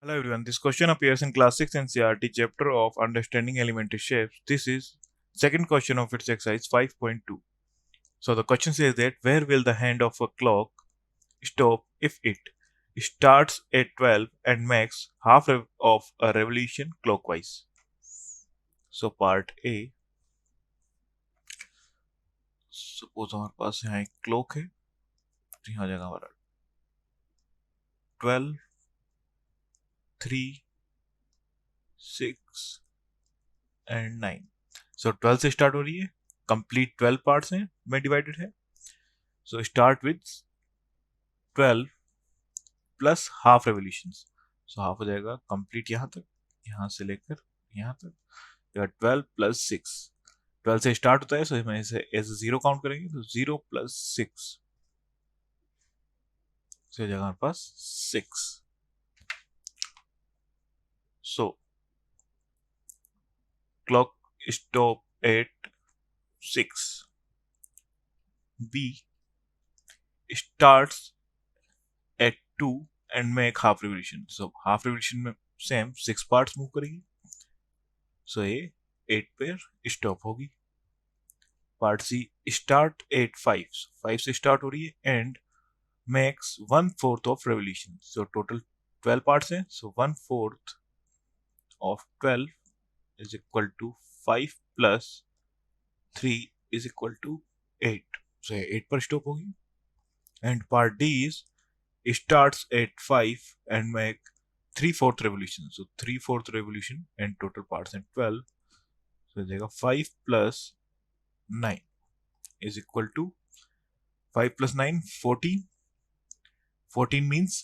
Hello everyone, this question appears in Class 6 NCERT chapter of Understanding Elementary Shapes. This is second question of its exercise 5.2. So the question says that where will the hand of a clock stop if it starts at 12 and makes half of a revolution clockwise? So part A, suppose हमारे पास यहाँ एक clock है, तो यहाँ जाएगा हमारा 12, 3, 6 and 9. सो 12 से start हो रही है, कंप्लीट 12 पार्ट्स हैं में डिवाइडेड है. So start with 12 plus half revolutions. So half हो जाएगा कंप्लीट यहाँ तक, यहाँ से लेकर यहाँ तक. 12 प्लस 6, 12 से स्टार्ट होता है, सो हम इसे एज जीरो काउंट करेंगे, तो 0 प्लस 6 से हो जाएगा हमारे पास 6. So clock stop at 6. B starts at 2 and make half revolution. So half revolution में सेम 6 पार्ट्स मूव करेगी. सो ये 8 पे स्टॉप होगी. पार्ट सी स्टार्ट एट 5, 5 से स्टार्ट हो रही है and makes 1/4 of revolution. So total 12 parts हैं, so 1/4 of 12 is equal to 5 plus 3 is equal to 8. So 8 पर स्टॉप होगी. And part D is starts at 5 and make 3/4 revolution. So 3/4 revolution and total parts and 12. So देगा 5 plus 9 is equal to 5 plus 9 14. 14 means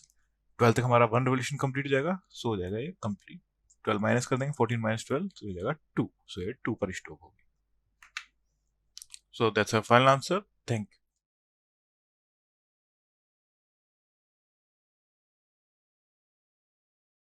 12 तक हमारा 1 revolution complete हो जाएगा. So हो जाएगा ये complete. 12 माइनस कर देंगे, 14 minus 12 तो हो जाएगा 2. So ये 2 पर स्टॉप होगी. So that's our final answer. Thank you.